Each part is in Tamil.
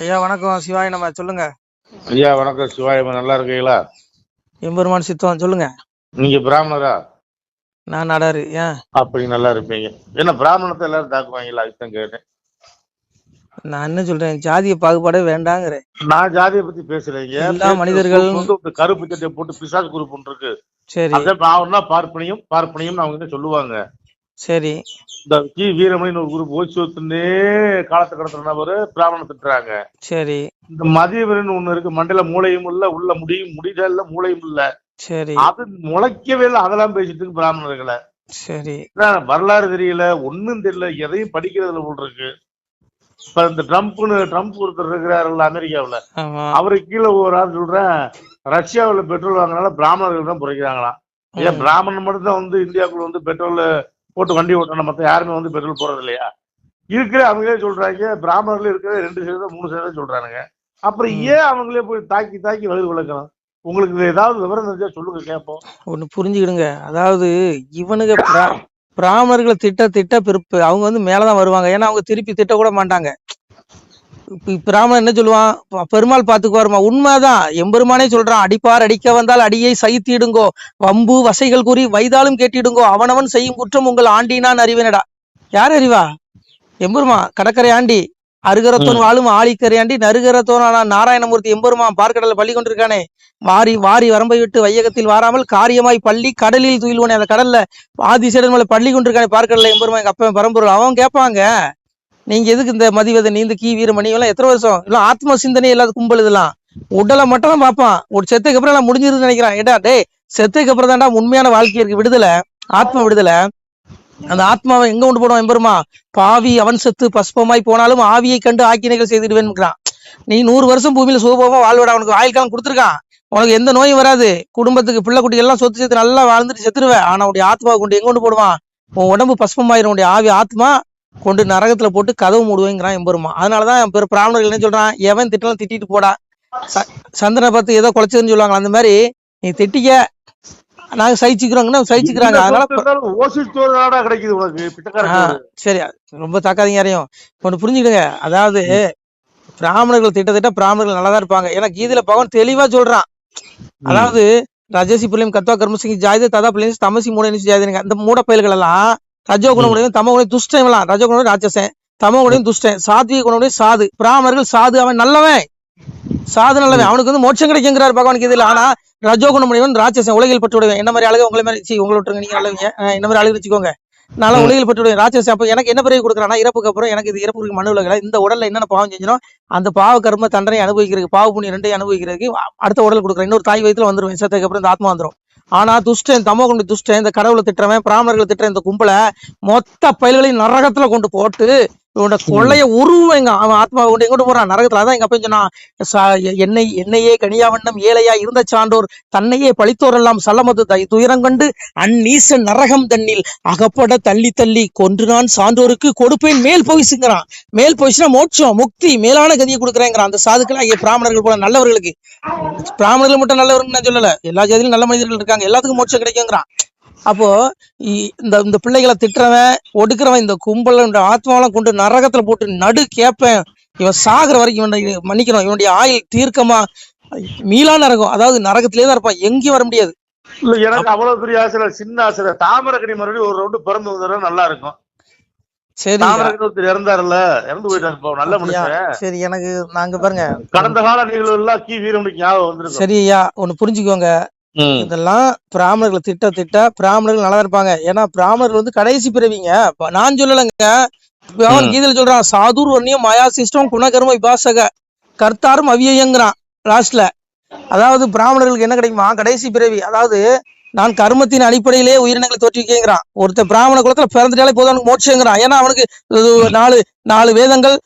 ஐயா வணக்கம். சிவாய நம்ம சொல்லுங்க. ஐயா வணக்கம். சிவாயமா நல்லா இருக்கீங்களா? எம்பெருமான் சித்தம் சொல்லுங்க. நீங்க பிராமணரா? நான் நாடாரு. ஏன் அப்படி நல்லா இருப்பீங்க. என்ன பிராமணத்தை எல்லாரும் தாக்குவாங்களா? அதுதான் கேட்டேன். நான் என்ன சொல்றேன், ஜாதிய பாகுபாடே வேண்டாங்கிறேன். நான் ஜாதியை பத்தி பேசுறேங்க. எல்லா மனிதர்கள் கருப்பு சட்டை போட்டு பிசாசு குரூப் ஒன்று இருக்கு. சரி அதான் பாவம்னா பார்ப்பனியும் பார்ப்பனியும் அவங்க என்ன சொல்லுவாங்க. சரி இந்த கி வீரமணின்னு ஒரு குரூப் ஓய்சோத்துனே காலத்தை கடத்துற நபரு பிராமண திட்டுறாங்க. சரி இந்த மதியவரன் ஒண்ணு இருக்கு, மண்டையில மூளையும் இல்ல, உள்ள முடியல மூளையும் இல்ல. சரி அது முளைக்கவே இல்லை, அதெல்லாம் பேசிட்டு இருக்கு பிராமணர்களை. சரி வரலாறு தெரியல, ஒண்ணும் தெரியல, எதையும் படிக்கிறதுல போல் இருக்கு. இப்ப இந்த ட்ரம்ப் ஒருத்தர் இருக்கிறாருல்ல அமெரிக்காவுல, அவருக்கு கீழே ஒரு ஆள் சொல்றேன், ரஷ்யாவுல பெட்ரோல் வாங்கினால பிராமணர்கள் தான் புரைக்கிறாங்களாம். ஏன் பிராமணன் மட்டும் தான் இந்தியாவுக்குள்ள பெட்ரோல் போட்டு வண்டி ஓட்டணும், மத்த யாருமே பெட்ரோல் போறது இல்லையா? இருக்கிற அவங்களே சொல்றாங்க பிராமணர்கள் இருக்கிற 2% 3% சொல்றானுங்க. அப்புறம் ஏன் அவங்களே போய் தாக்கி தாக்கி வயிறு விளக்கணும்? உங்களுக்கு ஏதாவது விவரம் தெரிஞ்சா சொல்லுங்க, கேட்போம். ஒண்ணு புரிஞ்சுக்கிடுங்க. அதாவது இவனுங்க பிராமணர்களை திட்ட பிறப்பு அவங்க மேலதான் வருவாங்க. ஏன்னா அவங்க திருப்பி திட்ட கூட மாட்டாங்க. பிராமணன் என்ன சொல்லுவான், பெருமாள் பாத்துக்குவாருமா. உண்மைதான், எம்பெருமானே சொல்றான், அடிப்பார் அடிக்க வந்தால் அடியை சகித்திடுங்கோ, வம்பு வசைகள் கூறி வைதாலும் கேட்டிடுங்கோ, அவனவன் செய்யும் குற்றம் உங்கள் ஆண்டினான் அறிவேனடா. யார் அறிவா? எம்பெருமா கடற்கரை ஆண்டி, அருகரத்தோன் வாழும் ஆழிக்கரையாண்டி நருகரத்தோனான நாராயணமூர்த்தி எம்பெருமா பார்க்கடல பள்ளி கொண்டிருக்கானே. வாரி வாரி வரம்பை விட்டு வையகத்தில் வாராமல் காரியமாய் பள்ளி கடலில் துயில்வனே. அந்த கடல்ல ஆதிசேடன் மேல பள்ளி கொண்டிருக்கானே பார்க்கடல எம்பெருமா, எங்க அப்பா பரம்பொருள். அவன் கேட்பாங்க, நீங்க எதுக்கு இந்த மதிவதை நீந்த கீ வீரமணி எல்லாம் எத்தனை வருஷம் எல்லாம் ஆத்ம சிந்தனை இல்லாத கும்பல் இதெல்லாம். உடலை மட்டும் தான் பார்ப்பான். ஒரு செத்துக்கு அப்புறம் எல்லாம் முடிஞ்சிருன்னு நினைக்கிறான். ஏடா டே, செத்துக்கு அப்புறம் தான்டா உண்மையான வாழ்க்கை இருக்கு, விடுதலை, ஆத்ம விடுதலை. அந்த ஆத்மாவை எங்க கொண்டு போடுவான் எம்பெருமா? பாவி அவன் செத்து பஸ்பமாய் போனாலும் ஆவியை கண்டு ஆக்கினைகள் செய்திடுவேன்கிறான். நீ 100 வருஷம் பூமியில சுகபோகமா வாழ்வடா, உனக்கு ஆயுள்காலம் கொடுத்துருக்கான், உனக்கு எந்த நோயும் வராது, குடும்பத்துக்கு பிள்ளை குட்டி எல்லாம் சொத்து சேர்த்து நல்லா வாழ்ந்துட்டு செத்துருவேன். ஆனா உடைய ஆத்மாவை கொண்டு எங்க கொண்டு போடுவான்? உன் உடம்பு பஸ்பமாயிரும், உடைய ஆவி ஆத்மா கொண்டு நரகத்துல போட்டு கதவு மூடுவேங்கிறான் எம்பெருமா. அதனாலதான் பிராமணர்கள் என்ன சொல்றான், எவன் திட்டலாம் திட்டிட்டு போடா, சந்திரனை பார்த்து ஏதோ குலைச்சதுன்னு சொல்லுவாங்க. அந்த மாதிரி நீ திட்டிக்க, நாங்க சகிச்சுக்கிறோங்கன்னா சகிச்சுக்கிறாங்க. அதனால சரி, ரொம்ப தாக்காதீங்க யாரையும். ஒண்ணு புரிஞ்சுக்கிடுங்க. அதாவது பிராமணர்கள் திட்ட பிராமணர்கள் நல்லாதான் இருப்பாங்க. ஏன்னா கீதையில பகவான் தெளிவா சொல்றான். அதாவது ரஜசி பிள்ளையும் கத்வா கர்மசிங் ஜாயுத ததா பிள்ளைங்க தமசி மூட ஜாயுதனுங்க. அந்த மூட பயல்கள் எல்லாம் ரஜோ குணமுடையும் தமோ குணம் துஷ்டம் எல்லாம். ரஜோ குணம் ராட்சசன், தமோ குணம் துஷ்டன், சாத்விக குணமுடைய சாது. பிராமணர்கள் சாது, அவன் நல்லவன், சாது நல்லவன், அவனுக்கு மோட்சம் கிடைக்குங்கிறார் பகவான் கீதையில. ஆனா ரஜோ குணமுடையவன் ராட்சசன், உலகில் பட்டு விடுவேன். என்ன மாதிரி அழகு உங்களை மாதிரி உங்களை விட்டுருங்க, நீங்க நல்லவங்க, என்ன மாதிரி அழகு வச்சுக்கோங்க, நல்லா உலகில் பட்டு விடுவேன் ராட்சசன். அப்ப எனக்கு என்ன பிறகு கொடுக்குறான்னா, இறப்புக்கு அப்புறம் எனக்கு இது இறப்புக்கு மனு உலகில இந்த உடல்ல என்னென்ன பாவம் செஞ்சோம் அந்த பாவ கர்ம தண்டனை அனுபவிக்கிறதுக்கு, பாவ புண்ணியம் ரெண்டையும் அனுபவிக்கிறதுக்கு அடுத்த உடல் கொடுக்குறேன். இன்னொரு தாய் வயிற்றுல வந்துருவேன், செத்ததுக்கு அப்புறம் இந்த ஆத்மா வந்துடும். ஆனா துஷ்டன், தமோ கொண்டு துஷ்டன், இந்த கடவுளை திட்டுறவன், பிராமணர்களை திட்டுற இந்த கும்பலை மொத்த பயில்களையும் நரகத்துல கொண்டு போட்டு இவனோட கொள்ளைய உருவங்க. அவன் ஆத்மாவை கொண்டு எங்கோட்டு போறான்? நரகத்துல. அதான் எங்க அப்ப சொன்னா, என்னையே கனியாவண்ணம் ஏழையா இருந்த சான்றோர் தன்னையே பழித்தோர் எல்லாம் சல்லமது துயரங்கண்டு அந்நீச நரகம் தண்ணில் அகப்பட தள்ளி தள்ளி கொன்று நான் சான்றோருக்கு கொடுப்பேன் மேல் போயிசுங்கிறான். மேல் போயிச்சுன்னா மோட்சம் முக்தி மேலான கதியை கொடுக்குறேங்கிறான். அந்த சாதுக்கள் பிராமணர்கள் போல நல்லவர்களுக்கு, பிராமணர்கள் மட்டும் நல்லவர்கள் நான் சொல்லல, எல்லா ஜாதியிலும் நல்ல மனிதர்கள் இருக்காங்க, எல்லாத்துக்கும் மோட்சம் கிடைக்குங்கிறான். அப்போ இந்த பிள்ளைகளை திட்டுறவன் ஒடுக்குறவன் இந்த கும்பல ஆத்மாவெல்லாம் கொண்டு நரகத்துல போட்டு நடு கேட்பேன். இவன் சாகுற வரைக்கும் இவன் மன்னிக்கணும். இவனுடைய ஆயுள் தீர்க்கமா மீளா நரகம், அதாவது நரகத்திலே தான் இருப்பான், எங்கேயும் வர முடியாது. இல்ல எனக்கு அவ்வளவு பெரிய ஆசை, சின்ன ஆசை. தாமரக்கணி மறுபடியும் ஒரு ரவுண்டு பிறந்து வந்தா நல்லா இருக்கும். சரி, இறந்தாருல்ல, இறந்து போயிட்டாங்க, நல்ல மனுஷன். சரி, எனக்கு நாங்க பாருங்க கடந்த கால நிகழ்வு எல்லாம் கி வீரமணிக்கு ஞாபகம் வந்துருக்கு. சரியா, ஒண்ணு புரிஞ்சுக்கோங்க. இதெல்லாம் பிராமணர்களை திட்ட பிராமணர்கள் நல்லா இருப்பாங்க. ஏன்னா பிராமணர்கள் கடைசி பிறவிங்க. நான் சொல்லலைங்க, கீதையில சொல்றான், சாதுர் வன்னியம் மாயா சிஸ்டம் குணகர்ம விபாசக கர்த்தாரும் அவியங்கிறான் லாஸ்ட்ல. அதாவது பிராமணர்களுக்கு என்ன கிடைக்குமா? கடைசி பிறவி. அதாவது நான் கர்மத்தின் அடிப்படையிலே உயிரினங்களை தோற்றுவிக்கிறான். ஒருத்தர் பிராமண குலத்துல பிறந்துட்டாலே போதும் அவனுக்கு மோட்சங்கிறான். ஏன்னா அவனுக்கு 4 வேதங்கள்,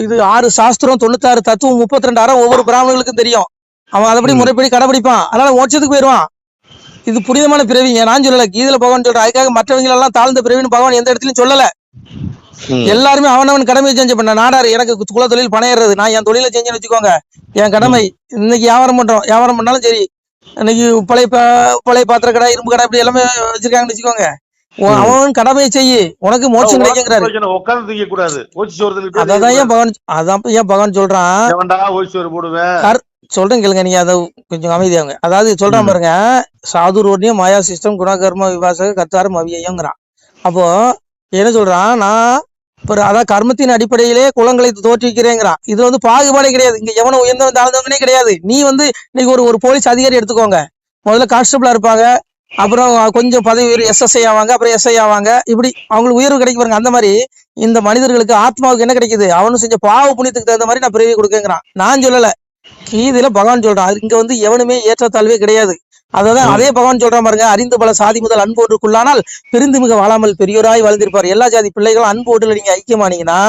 இது 6 சாஸ்திரம், 96 தத்துவம், 32 அறம் ஒவ்வொரு பிராமணர்களுக்கும் தெரியும். அவன் அதைப்படி முறைப்படி கடைபிடிப்பான், அதனால மோட்சத்துக்கு போயிடுவான். இது புனிதமான பிறவிங்க. நான் சொல்லல, கீதையில பகவான் சொல்றேன். அதுக்காக மற்றவங்க எல்லாம் தாழ்ந்த பிறவின்னு பகவான் எந்த இடத்துலயும் சொல்லல. எல்லாருமே அவனவன் கடமையை செஞ்சு பண்ண. நாடாரு எனக்கு குல தொழில் பணம் ஏறுறது, நான் என் தொழிலை செஞ்சுன்னு வச்சுக்கோங்க, என் கடமை. இன்னைக்கு வியாபாரம் பண்றோம், வியாபாரம் பண்ணாலும் சரி, இன்னைக்கு பழைய பாத்திர கடை, இரும்பு கடை, இப்படி எல்லாமே வச்சிருக்காங்கன்னு வச்சுக்கோங்க. அவன் கடமையை செய்யு, உனக்கு மோட்சம் கிடைக்குங்கிறாரு. உட்கார்ந்து திங்க கூடாது, அதான் ஏன் பகவான் சொல்றான். சொல்றேன் கேளுங்க, நீங்க அதை கொஞ்சம் அமைதியாங்க. அதாவது சொல்றான் பாருங்க, சாதுரோன்யம் மாயா சிஸ்டம் குணகர்ம விபாசக கத்தாரம் அவியங்கிறான். அப்போ என்ன சொல்றான், நான் அதான் கர்மத்தின் அடிப்படையிலே குலங்களை தோற்றுவிக்கிறேங்கிறான். இது வந்து பாகுபாடே கிடையாது. இங்க எவனும் உயர்ந்தவன் தாழ்ந்தவனே கிடையாது. நீ வந்து இன்னைக்கு ஒரு போலீஸ் அதிகாரி எடுத்துக்கோங்க. முதல்ல கான்ஸ்டபிளா இருப்பாங்க, அப்புறம் கொஞ்சம் பதவி உயர்வு SSI ஆவாங்க, அப்புறம் SI ஆவாங்க. இப்படி அவங்களுக்கு உயர்வு கிடைக்க பாருங்க. அந்த மாதிரி இந்த மனிதர்களுக்கு ஆத்மாவுக்கு என்ன கிடைக்குது, அவனு செஞ்ச பாவ புண்ணியத்துக்கு தகுந்த மாதிரி நான் பிறவி கொடுக்கேங்கிறான். நான் சொல்லல, கீதையில பகவான் சொல்றான். இங்க வந்து எவனுமே ஏற்றத்தாழ்வே கிடையாது. அதான் அதே பகவான் சொல்றான் பாருங்க, அறிந்து பல சாதி முதல் அன்பு ஒன்றுக்குள்ளானால் பிரிந்து மிக வாழாமல் பெரியோராய் வாழ்ந்திருப்பார். எல்லா ஜாதி பிள்ளைகளும் அன்பு ஒன்றுல நீங்க ஐக்கியமானீங்கன்னா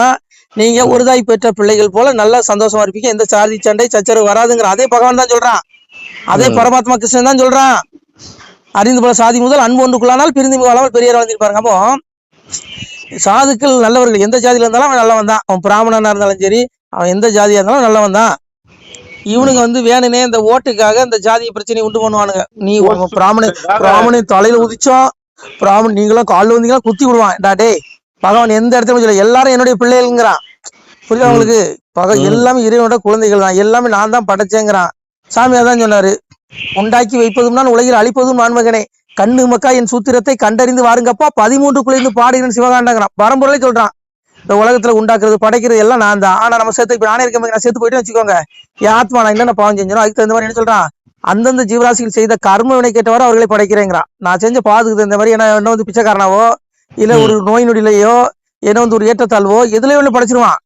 நீங்க ஒரு தாய் பெற்ற பிள்ளைகள் போல நல்லா சந்தோஷமா இருப்பீங்க. எந்த சாதி சண்டை சச்சரவு வராதுங்கிற அதே பகவான் தான் சொல்றான். அதே பரமாத்மா கிருஷ்ணன் தான் சொல்றான். அறிந்து பல சாதி முதல் அன்பு ஒன்றுக்குள்ளானால் பிரிந்து மிக வாழாமல் பெரியோர் வாழ்ந்திருப்பாருங்க. அப்போ சாதுக்கள் நல்லவர்கள், எந்த ஜாதியில இருந்தாலும் அவன் நல்லவன் தான். அவன் பிராமணனா இருந்தாலும் சரி, அவன் எந்த ஜாதியா இருந்தாலும் நல்லவன் தான். இவனுங்க வந்து வேணுனே இந்த ஓட்டுக்காக இந்த ஜாதிய பிரச்சனையை உண்டு பண்ணுவானுங்க. நீ பிராமண தலையில உதிச்சோம், பிராமணன் நீங்களும் காலில் வந்தீங்கன்னா குத்தி விடுவான். டே பகவான் எந்த இடத்துல சொல்ல, எல்லாரும் என்னுடைய பிள்ளைகள்ங்கிறான். புரியுதா உங்களுக்கு? எல்லாமே இறைவனோட குழந்தைகள் தான், எல்லாமே நான் தான் படைச்சேங்கிறான். சாமி அதான் சொன்னாரு, உண்டாக்கி வைப்பதும் நான் உலகில் அழிப்பதும் நான் மகனே, கண்ணு மக்கா என் சூத்திரத்தை கண்டறிந்து வாருங்கப்பா 13 குளிர்ந்து பாடுகிறேன் சிவகாண்டாங்கிறான். பரம்பொருளை சொல்றான். இந்த உலகத்துல உண்டாக்குறது படைக்கிறது எல்லாம் நான் தான். ஆனா நம்ம சேர்த்து இப்ப நானே இருக்க நான் சேர்த்து போயிட்டு வச்சுக்கோங்க, என் ஆத்மா நான் என்னென்ன பாவம் செஞ்சோம் அதுக்கு தகுந்த மாதிரி என்ன சொல்றான், அந்தந்த ஜீவராசிகள் செய்த கர்ம வினை கேட்டவாறு அவர்களை படைக்கிறேங்கிறான். நான் செஞ்ச பாதுக்கு தகுந்த மாதிரி என்ன வந்து பிச்சைக்காரனாவோ இல்ல ஒரு நோய் நொடியிலையோ என்ன வந்து ஒரு ஏற்றத்தாழ்வோ எதுலயோ ஒண்ணு படைச்சிருவான்.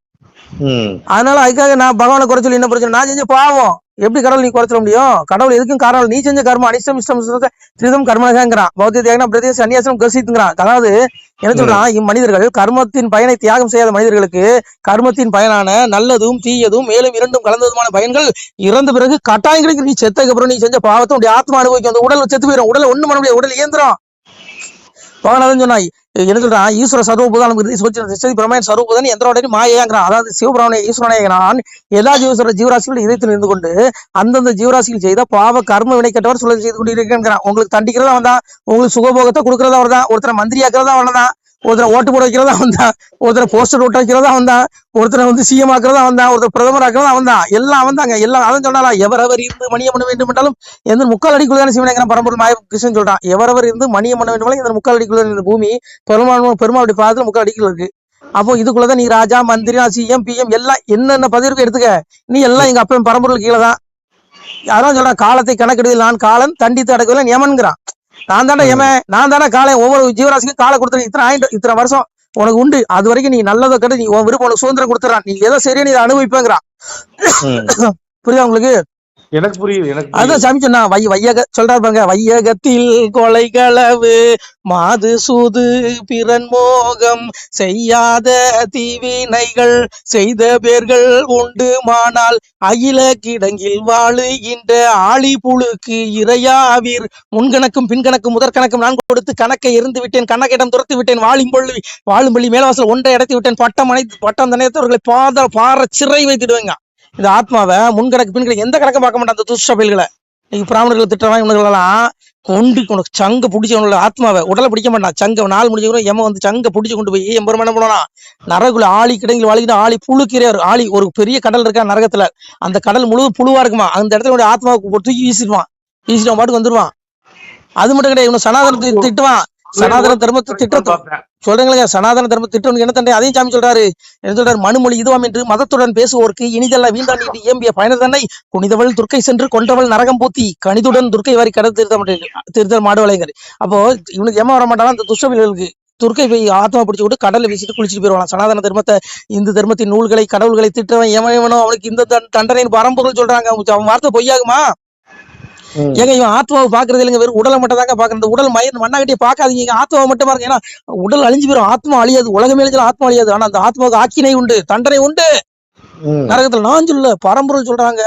அதனால அதுக்காக நான் பகவானை குறை சொல்லி என்ன பிரச்சனை, நான் செஞ்ச பாவம் எப்படி கடவுள் நீ குறைச்சிட முடியும்? கடவுள் எதுக்கும் காரணம், நீ செஞ்ச கர்மம் அனிஷ்டம் இஷ்டம் திரிதம் கர்மங்கிறான். பௌத்த தியாகம் பிரதேச சன்னியாசம் கசித்துங்கிறான். அதாவது என்ன சொல்றான், இம்மனிதர்கள் கர்மத்தின் பயனை தியாகம் செய்யாத மனிதர்களுக்கு கர்மத்தின் பயனான நல்லதும் தீயதும் மேலும் இரண்டும் கலந்ததுமான பயன்கள் இறந்த பிறகு கட்டாயம் கிடைக்கும். நீ செத்ததுக்கு அப்புறம் நீ செஞ்ச பாவத்தை உடைய ஆத்மா அனுபவிக்கும். அந்த உடல் செத்து போயிடும். உடல் ஒண்ணும் பண்ண முடியாது, உடல் இயந்திரம். பகவான் சொன்னாய் என்ன சொல்றான், ஈஸ்வர சர்வபூதானம் பிரமேன் சர்வபூதன் எந்திரோட மாயேங்கிறான். அதாவது சிவபிரமண ஈஸ்வரனான் எல்லா ஜீவராசிகளும் இதயத்தில் இருந்து கொண்டு அந்தந்த ஜீவராசிகள் செய்த பாவ கர்ம வினை கட்டவர் சொல்ல செய்து கொண்டு இருக்கிறான். உங்களுக்கு தண்டிக்கிறதா வந்தான், உங்களுக்கு சுகபோகத்தை கொடுக்கறதா அவர்தான், ஒருத்தரை மந்திரியாக்குறதா அவன்தான், ஒருத்தரை ஓட்டு போட வைக்கிறதா வந்தான், ஒருத்தரை போஸ்டர் ஓட்ட வைக்கிறதா வந்தான், ஒருத்தரை வந்து CM ஆக்குறதா வந்தான், ஒருத்தர் பிரதமர் ஆக்குறதா வந்தான். எல்லாம் வந்தாங்க. எல்லாம் அதான் சொன்னாலா, எவரவர் இருந்து மணியம் பண்ண வேண்டும் என்றாலும் எந்த முக்கால் அடிக்குள்ளான சிவனேங்கிற பரம்பொருள் மாய கிருஷ்ணன் சொல்றான். எவரவர் இருந்து மணியம் பண்ண வேண்டும் இந்த முக்கால் அடிக்குள்ள இந்த பூமி பெருமாளுடைய பாதத்துல முக்கால் அடிக்குள்ள இருக்கு. அப்போ இதுக்குள்ளதான் நீ ராஜா மந்திரி CM PM எல்லாம் என்னென்ன பதவி இருக்கு எடுத்துக்க, நீ எல்லாம் எங்க அப்பன் பரம்பொருள் கீழே தான். யாரும் சொல்றான், காலத்தை கணக்கெடுவில் நான் காலன் தண்டித்து அடக்குவதில் யமன்கிறான். நான் தானே யமன், நான் தானே காலை ஒவ்வொரு ஜீவராசிக்கும் காலை கொடுத்துறேன். இத்தனை வருஷம் உனக்கு உண்டு, அது வரைக்கும் நீ நல்லதை கட்டு, நீ உன் விருப்பம் உனக்கு சுதந்திரம் கொடுத்துறான், நீ எதோ சரியா நீ இதை அனுபவிப்பேங்கிறான். புரியுதா உங்களுக்கு? எனக்கு புரியுது. அதான் சாமி சொன்னா சொல்றாரு பாருங்க, வையகத்தில் கொலை களவு மாது சூது பிறன் மோகம் செய்யாத தீவினைகள் செய்த பேர்கள் உண்டுமானால் அகில கிடங்கில் வாழுகின்ற ஆளி புழுக்கு இறையாவீர் முன்கணக்கும் பின்கணக்கும் முதற்கணக்கும் நான் கொடுத்து கணக்கை இருந்து விட்டேன், கணக்கிடம் துரத்து விட்டேன், வாழும்பள்ளி மேலவாசல் ஒன்றை அடைத்து விட்டேன், பட்டம் தனையத்தவர்களை பார சிறை வைத்துடுவேங்க. இந்த ஆத்மாவை முன்கணக்கு பின்கணக்கு எந்த கணக்கும் பார்க்க மாட்டான். அந்த துஷ்டபைல்களை இன்னைக்கு பிராமணர்கள் திட்டமா இவனுங்களெல்லாம் கொண்டு உனக்கு சங்க பிடிச்சவங்கள ஆத்மாவை உடலை பிடிக்க மாட்டான். சங்க நாள் முடிஞ்சவங்களும் எம வந்து சங்க பிடிச்சு கொண்டு போய் எம்பெருமான் என்ன பண்ணுவானா, நரகுல ஆளி கிடங்கில் வாழ்கிட்டு ஆளி புழுக்கிறார். ஆளி ஒரு பெரிய கடல் இருக்கா நரகத்துல, அந்த கடல் முழுவதும் புழுவா இருக்குமா, அந்த இடத்துல ஆத்மாவுக்கு தூக்கி வீசிடுவான் பாட்டுக்கு வந்துருவான். அது மட்டும் கிடையாது, இவனு சனாதனத்தை திட்டுவான். சனாதன தர்மத்தை திட்டத்தை சொல்றீங்களா, சனாதன தர்ம திட்டம் என்ன தண்டை அதையும் சாமி சொல்றாரு. என்ன சொல்றாரு, மனுமொழி இதுவாம் என்று மதத்துடன் பேசுவோருக்கு இனிதல்ல வீண்டான் நீட்டி ஏம்பிய பயண தன்னை குனிதவள் துர்க்கை சென்று கொண்டவள் நரகம் பூத்தி கணிதுடன் துர்க்கை வாரி கடல் திருத்தல் மாடுவலைங்கிறது. அப்போ இவனுக்கு ஏமா வர மாட்டானா, அந்த துஷ்டவில்களுக்கு துர்க்கை போய் ஆத்மா பிடிச்சு விட்டு கடலை வீசிட்டு குளிச்சுட்டு போயிடுவான். சனாதன தர்மத்தை இந்து தர்மத்தின் நூல்களை கடவுள்களை திட்டவன் ஏமனோ அவனுக்கு இந்த தண்டனை பரம்பொருள் சொல்றாங்க. அவன் வார்த்தை பொய்யாகுமா? ஏங்க இவன் ஆத்மாவை பாக்குறது இல்லைங்க, வெறும் உடலை மட்டும் தாங்க பாக்குறது. உடல் மண்ணாகட்டியே பாக்காதீங்க, ஆத்மாவை மட்டும் பாருங்க. ஏன்னா உடல் அழிஞ்சு போயிடும், ஆத்மா அழியாது, உலகமே அழிஞ்சாலும் ஆத்மா அழியாது. ஆனா அந்த ஆத்மாவுக்கு ஆக்கினை உண்டு, தண்டனை உண்டு நரகத்துல. நான் சொல்ல பரம்பொருள் சொல்றாங்க,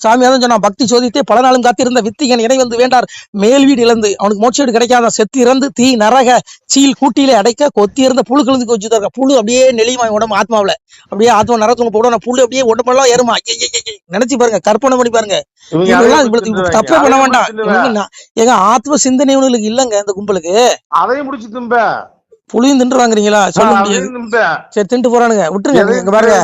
சாமி அதான் சொன்னா, பக்தி சோதித்தே பல நாளும் காத்திருந்த வித்திகன் இணை வந்து வேண்டார் மேல் வீடு இழந்து. அவனுக்கு மோட்ச வீடு கிடைக்காத, செத்து இறந்து தீ நரக சீல் கூட்டிலே அடைக்க கொத்தி இருந்த புழு கிழந்து வச்சுருக்க. புழு அப்படியே நெளியுமா உடம்பு ஆத்மாவில, அப்படியே ஆத்மா நரத்துவங்க போட புழு அப்படியே உடம்பெல்லாம் ஏறுமா. நினைச்சு பாருங்க, கற்பனை பண்ணி பாருங்க. தப்பே பண்ண வேண்டாம். ஏங்க ஆத்ம சிந்தனை இவனுக்கு இல்லங்க இந்த கும்பலுக்கு. அதையும் முடிச்சு தும்ப புளியும் தின்று வாங்குறீங்களா? சொல்ல முடியாது. சரி தின்ட்டு போறானுங்க, விட்டுருங்க. இங்க பாருங்க,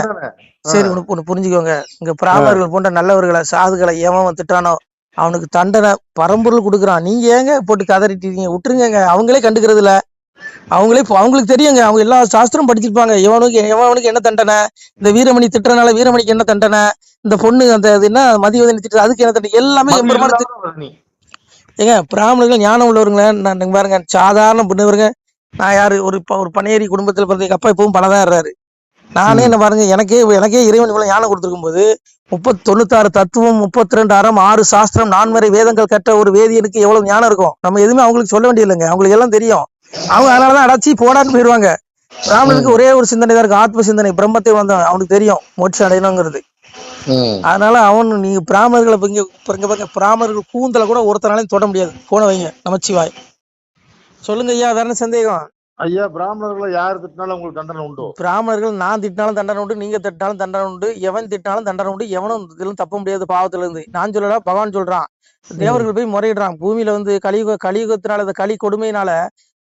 சரி ஒண்ணு புரிஞ்சுக்கோங்க. இங்க பிராமணர்கள் போன்ற நல்லவர்களை சாதுகளை எவன் திட்டானோ அவனுக்கு தண்டனை பரம்பொருள் கொடுக்குறான். நீங்க ஏங்க போட்டு கதறிட்டீங்க? விட்டுருங்க. அவங்களே கண்டுக்கிறது இல்ல. அவங்களுக்கு தெரியுங்க, அவங்க எல்லா சாஸ்திரம் படிச்சிருப்பாங்க. எவனுக்கு என்ன தண்டனை, இந்த வீரமணி திட்டுறனால வீரமணிக்கு என்ன தண்டனை, இந்த பொண்ணு அந்த என்ன மதிவதனி திட்டு அதுக்கு என்ன தண்டனை, எல்லாமே எம்பெருமான. ஏங்க பிராமணர்கள் ஞானம் உள்ளவருங்களே. நான் பாருங்க, சாதாரண பண்ணவருங்க. நான் யாரு, ஒரு பனையேறி குடும்பத்துல பிறந்த எங்க அப்பா இப்பவும் பலதான் இருறாரு. நானே என்ன பாருங்க, எனக்கே இறைவன் இவ்வளவு ஞானம் கொடுத்துருக்கும் போது 96 தத்துவம் 32 அறம் 6 சாஸ்திரம் 4 வேதங்கள் கட்ட ஒரு வேதியனுக்கு எவ்வளவு ஞானம் இருக்கும். நம்ம எதுவுமே அவங்களுக்கு சொல்ல வேண்டிய இல்லைங்க, அவங்களுக்கு எல்லாம் தெரியும். அவங்க அதனாலதான் அடைச்சி போடான்னு போயிடுவாங்க. பிராமணனுக்கு ஒரே ஒரு சிந்தனை தான் இருக்கும், ஆத்ம சிந்தனை. பிரம்மத்தை வந்தவன் அவனுக்கு தெரியும் மோட்சம் அடையணுங்கிறது. அதனால நீங்க பிராமணர்களை பாருங்க, பிராமணர்கள் கூந்தல கூட ஒருத்தனாலையும் தொட முடியாது. போன வைங்க. நமச்சிவாய். சொல்லுங்க ஐயா, வேற என்ன சந்தேகம்? ஐயா, பிராமணர்களை யார் திட்டினாலும் உங்களுக்கு தண்டனை உண்டு? பிராமணர்கள் நான் திட்டினாலும் தண்டனை உண்டு, நீங்க திட்டினாலும் தண்டனை உண்டு, எவன் திட்டினாலும் தண்டனை உண்டு. எவனும் இதெல்லாம் தப்ப முடியாது பாவத்துல இருந்து. நான் சொல்லல, பகவான் சொல்றான். தேவர்கள் போய் முறையிடுறான். பூமியில வந்து கலியுகத்தினால, இந்த களி கொடுமையினால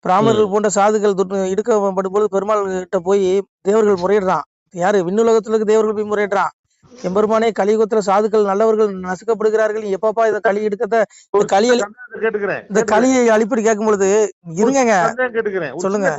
பிராமணர்கள் போன்ற சாதுகள் இடுக்கப்படும் போது பெருமாள் கிட்ட போய் தேவர்கள் முறையிடுறான். யாரு? விண்ணுலகத்துல இருக்க தேவர்கள் போய் முறையிடுறான். எம்பெருமானே, கலியுகத்துல சாதுக்கள் நல்லவர்கள் நசுக்கப்படுகிறார்கள், எப்பப்பா இதை களி எடுக்கத இந்த களியை அழிப்படி கேட்கும் பொழுது இருங்க சொல்லுங்க.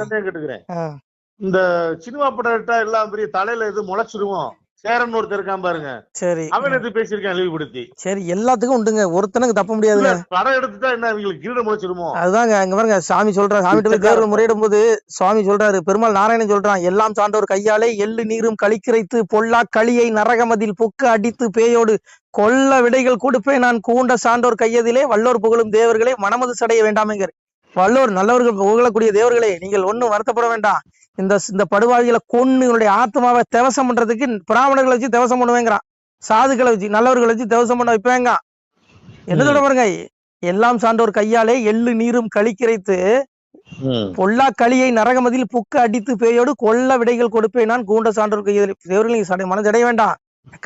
இந்த சினிமா படம் எல்லாம் பெரிய தலையில எது முளைச்சிருவோம், சேரன் ஒருத்தர் இருக்கான் பாருங்க. சரி, அவன் எது பேசியிருக்கான் இழிவுபடுத்தி. சரி, எல்லாத்துக்கும் உண்டுங்க, ஒருத்தனுக்கு தப்ப முடியாதுங்க. படம் எடுத்துட்டா என்ன அவங்களுக்கு கிரீடம் முளைச்சிருமோ? அதுதாங்க. அங்க பாருங்க, சாமி சொல்றாரு. சாமிகிட்ட போய் தேவர்கள் முறையிடும் போது சுவாமி சொல்றாரு, பெருமாள் நாராயணன் சொல்றான், எல்லாம் சான்றோர் கையாலே எள்ளு நீரும் களிக்கிரைத்து பொல்லா களியை நரகமதில் புக்க அடித்து பேயோடு கொல்ல விடைகள் கொடுப்பேன் நான் கூண்ட சான்றோர் கையதிலே வல்லோர் புகழும் தேவர்களே மனமது சடைய வேண்டாமேங்கர். வல்லோர் நல்லவர்கள் புகழக்கூடிய தேவர்களே, நீங்கள் ஒன்னும் வருத்தப்பட வேண்டாம். இந்த படுவாவிகளை கொன்னு என்னுடைய ஆத்மாவை தேவசம் பண்றதுக்கு பிராமணர்களை வச்சு தேவசம் பண்ணுவேங்கிறான். சாதுக்களை வச்சு நல்லவர்களை வச்சு தேவசம் பண்ண வைப்பேங்க. என்ன சொல்ல பாருங்க, எல்லாம் சான்றோர் கையாலே எள்ளு நீரும் களிக்கிரைத்து பொல்லா களியை நரகமதில் புக்க அடித்து பேயோடு கொல்ல விடைகள் கொடுப்பேன் நான் கூண்ட சான்றோர் கையில். தேவர்கள் மனதடைய வேண்டாம்.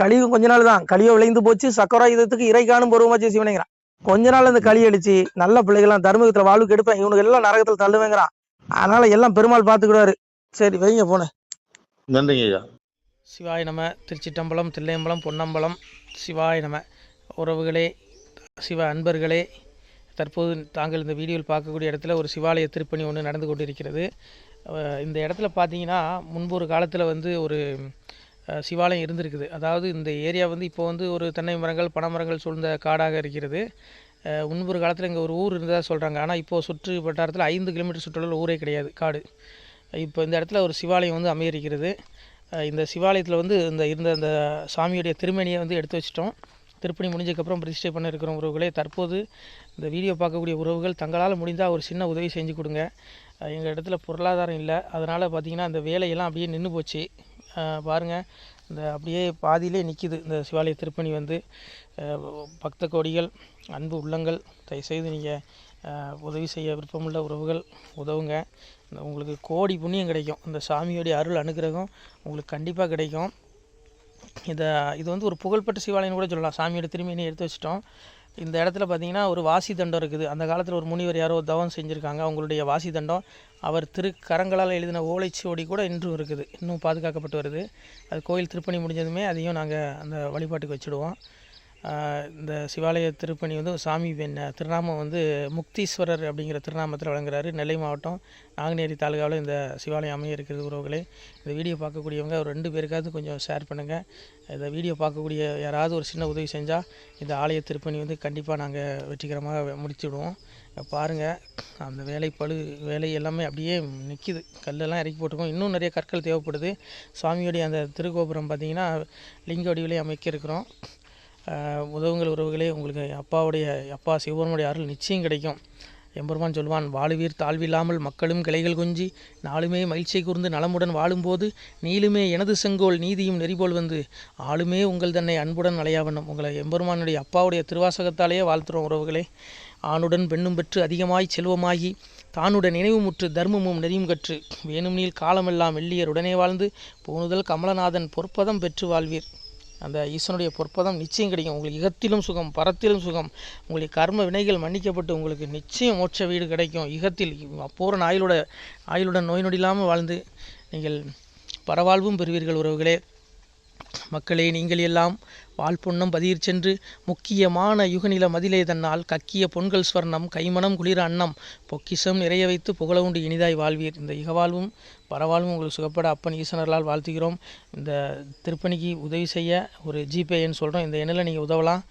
கலியும் கொஞ்ச நாள் தான். கலியோ விளைந்து போச்சு, சக்கரா இதத்துக்கு இறை காணும் பருவமாச்சு சிவனைங்கிறான். கொஞ்ச நாள் இந்த களி அடிச்சு நல்ல பிள்ளைகள்லாம் தர்மகத்துல வாழ்வுக்கு எடுப்பேன், இவனுக்கு எல்லாம் நரகத்துல தள்ளுவேங்கிறான். அதனால எல்லாம் பெருமாள் பாத்துக்கிடுவாரு. சரி வைங்க போன. நன்றிங்க ஐயா. சிவாய நம. திருச்சிட்டம்பலம், தில்லையம்பலம், பொன்னம்பலம். சிவாய நம. உறவுகளே, சிவ அன்பர்களே, தற்போது தாங்கள் இந்த வீடியோவில் பார்க்கக்கூடிய இடத்துல ஒரு சிவாலய திருப்பணி ஒன்று நடந்து கொண்டிருக்கிறது. இந்த இடத்துல பார்த்தீங்கன்னா முன்பு ஒரு காலத்தில் வந்து ஒரு சிவாலயம் இருந்திருக்குது. அதாவது இந்த ஏரியா வந்து இப்போ வந்து ஒரு தென்னை மரங்கள் பனைமரங்கள் சூழ்ந்த காடாக இருக்கிறது. முன்பொரு காலத்தில் இங்கே ஒரு ஊர் இருந்ததாக சொல்கிறாங்க. ஆனால் இப்போது சுற்று வட்டாரத்தில் 5 கிலோமீட்டர் சுற்றுலாவில் ஊரே கிடையாது, காடு. இப்போ இந்த இடத்துல ஒரு சிவாலயம் வந்து அமையிருக்கிறது. இந்த சிவாலயத்தில் வந்து இருந்த அந்த சாமியுடைய திருமணியை வந்து எடுத்து வச்சிட்டோம். திருப்பணி முடிஞ்சதுக்கப்புறம் பிரதிஷ்டை பண்ண இருக்கிற உறவுகளே, தற்போது இந்த வீடியோ பார்க்கக்கூடிய உறவுகள் தங்களால் முடிந்தால் ஒரு சின்ன உதவி செஞ்சு கொடுங்க. எங்கள் இடத்துல பொருளாதாரம் இல்லை, அதனால் பார்த்திங்கன்னா அந்த வேலையெல்லாம் அப்படியே நின்று போச்சு. பாருங்கள், இந்த அப்படியே பாதியிலே நிற்கிது இந்த சிவாலய திருப்பணி வந்து. பக்த கோடிகள், அன்பு உள்ளங்கள், தயவுசெய்து நீங்கள் உதவி செய்ய விருப்பமுள்ள உறவுகள் உதவுங்க. உங்களுக்கு கோடி புண்ணியம் கிடைக்கும். இந்த சாமியோடைய அருள் அனுகிரகம் உங்களுக்கு கண்டிப்பாக கிடைக்கும். இது வந்து ஒரு புகழ்பெற்ற சிவாலயம்னு கூட சொல்லலாம். சாமியோட திருமணியை எடுத்து வச்சிட்டோம். இந்த இடத்துல பார்த்திங்கன்னா ஒரு வாசி தண்டம் இருக்குது. அந்த காலத்தில் ஒரு முனிவர் யாரோ தவம் செஞ்சுருக்காங்க. அவங்களுடைய வாசி தண்டம் அவர் திருக்கரங்களால் எழுதின ஓலைச்சுவடி கூட இன்றும் இருக்குது, இன்னும் பாதுகாக்கப்பட்டு வருது. அது கோயில் திருப்பணி முடிஞ்சதுமே அதையும் நாங்கள் அந்த வழிபாட்டுக்கு வச்சுடுவோம். இந்த சிவாலய திருப்பணி வந்து சாமி திருநாமம் வந்து முக்தீஸ்வரர் அப்படிங்கிற திருநாமத்தில் வழங்குறாரு. நெல்லை மாவட்டம் நாங்குநேரி தாலுகாவில் இந்த சிவாலயம் அமைய இருக்கிறது. உறவுகளே, இந்த வீடியோ பார்க்கக்கூடியவங்க ஒரு 2 பேருக்காவது கொஞ்சம் ஷேர் பண்ணுங்கள். இந்த வீடியோ பார்க்கக்கூடிய யாராவது ஒரு சின்ன உதவி செஞ்சால் இந்த ஆலய திருப்பணி வந்து கண்டிப்பாக நாங்கள் வெற்றிகரமாக முடிச்சுடுவோம். பாருங்கள், அந்த வேலை எல்லாமே அப்படியே நிற்கிது. கல்லெல்லாம் இறக்கி போட்டிருக்கோம். இன்னும் நிறைய கற்கள் தேவைப்படுது. சுவாமியோடைய அந்த திருக்கோபுரம் பார்த்திங்கன்னா லிங்க வடிவிலே அமைக்க இருக்கிறோம். உதவுங்கள் உறவுகளே. உங்களுக்கு அப்பா சிவபெருமானுடைய அருள் நிச்சயம் கிடைக்கும். எம்பெருமான் சொல்வான், வாழுவீர் தாழ்வில்லாமல் மக்களும் கிளைகள் கொஞ்சி நாளுமே மகிழ்ச்சியை கூர்ந்து நலமுடன் வாழும்போது நீளுமே எனது செங்கோல் நீதியும் நெறிபோல் வந்து ஆளுமே உங்கள் தன்னை அன்புடன் அலையாவண்ணம். உங்களை எம்பெருமானுடைய அப்பாவுடைய திருவாசகத்தாலேயே வாழ்த்துறோம் உறவுகளே. ஆணுடன் பெண்ணும் பெற்று அதிகமாய் செல்வமாகி தானுடன் நினைவுமுற்று தர்மமும் நெறியும் கற்று வேணும் நீள் காலமெல்லாம் வெள்ளியர் உடனே வாழ்ந்து போனுதல் கமலநாதன் பொற்பதம் பெற்று வாழ்வீர். அந்த ஈசனுடைய பொற்பதம் நிச்சயம் கிடைக்கும். உங்களுக்கு இகத்திலும் சுகம் பரத்திலும் சுகம். உங்களுக்கு கர்ம வினைகள் மன்னிக்கப்பட்டு உங்களுக்கு நிச்சயம் மோட்ச வீடு கிடைக்கும். இகத்தில் பூரண ஆயுளுடன் நோய் நொடி இல்லாமல் வாழ்ந்து நீங்கள் பரவாழ்வும் பெறுவீர்கள் உறவுகளே. மக்களே, நீங்கள் எல்லாம் வாழ்பொன்னம் பதியிற் சென்று முக்கியமான யுகநில மதிலே தன்னால் கக்கிய பொன்கள் ஸ்வர்ணம் கைமணம் குளிர அன்னம் பொக்கிஷம் நிறைய வைத்து புகழ உண்டு இனிதாய் வாழ்வீர். இந்த இகவாழ்வும் பரவாழ்வும் உங்களுக்கு சுகப்பட அப்பன் ஈசனர்களால் வாழ்த்துகிறோம். இந்த திருப்பணிக்கு உதவி செய்ய ஒரு ஜிபே எண் சொல்கிறோம். இந்த எண்ணில் நீங்கள் உதவலாம்.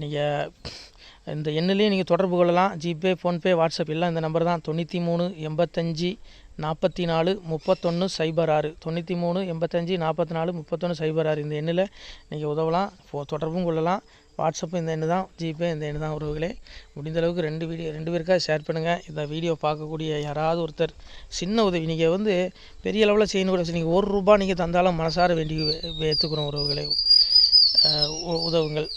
நீங்கள் இந்த எண்ணிலே நீங்கள் தொடர்பு கொள்ளலாம். ஜிபே, ஃபோன்பே, வாட்ஸ்அப் எல்லாம் இந்த நம்பர் தான். 93 85 44 31 06 93 85 44 31 06 இந்த எண்ணில் நீங்கள் உதவலாம். தொடர்பும் கொள்ளலாம். வாட்ஸ்அப்பும் இந்த எண்ணு தான், ஜிபே இந்த எண்ணு தான் உறவுகளே. முடிந்த அளவுக்கு ரெண்டு பேருக்காக ஷேர் பண்ணுங்கள். இந்த வீடியோ பார்க்கக்கூடிய யாராவது ஒருத்தர் சின்ன உதவி நீங்கள் பெரிய அளவில் செய்யணும் கூட, நீங்கள் ₹1 நீங்கள் தந்தாலும் மனசார வேண்டி ஏற்றுக்கிறோம் உறவுகளே. உதவுங்கள்.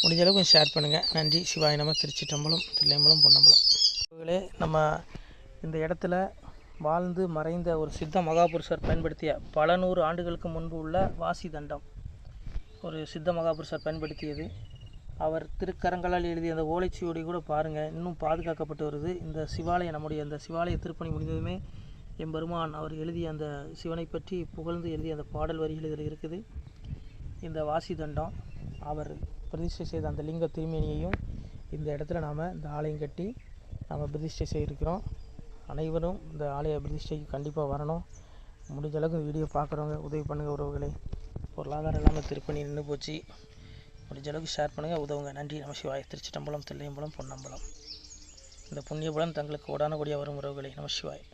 முடிஞ்ச அளவுக்கு ஷேர் பண்ணுங்கள். நன்றி. சிவாய நம. திருச்சிற்றம்பலம், தில்லையம்பலம், பொன்னம்பலம். உறவுகளே, நம்ம இந்த இடத்துல வாழ்ந்து மறைந்த ஒரு சித்த மகாபுருஷர் பயன்படுத்திய பல 100 ஆண்டுகளுக்கு முன்பு உள்ள வாசி தண்டம் ஒரு சித்த மகாபுருஷர் பயன்படுத்தியது. அவர் திருக்கரங்களால் எழுதிய அந்த ஓலைச்சுவடி கூட பாருங்கள், இன்னும் பாதுகாக்கப்பட்டு வருது. இந்த சிவாலயம், நம்முடைய அந்த சிவாலய திருப்பணி முடிந்ததுமே எம்பெருமான் அவர் எழுதிய அந்த சிவனை பற்றி புகழ்ந்து எழுதிய அந்த பாடல் வரிகள் இதில் இருக்குது. இந்த வாசி தண்டம் அவர் பிரதிஷ்டை செய்த அந்த லிங்க திருமேனியையும் இந்த இடத்துல நாம் இந்த ஆலயம் கட்டி நாம் பிரதிஷ்டை செய்திருக்கிறோம். அனைவரும் இந்த ஆலய பிரதிஷ்டைக்கு கண்டிப்பாக வரணும். முடிஞ்ச அளவுக்கு வீடியோ பார்க்குறவங்க உதவி பண்ணுங்கள் உறவுகளை. பொருளாதாரம் இல்லாமல் திருப்பணி நின்று போச்சு. முடிஞ்ச அளவுக்கு ஷேர் பண்ணுங்கள், உதவுங்க. நன்றி. நம சிவாய. திருச்சிற்றம்பலம், தில்லையம்பலம், பொன்னம்பலம். இந்த புண்ணியபலன் தங்களுக்கு உடான கூடிய வரும் உறவுகளை. நம சிவாய்.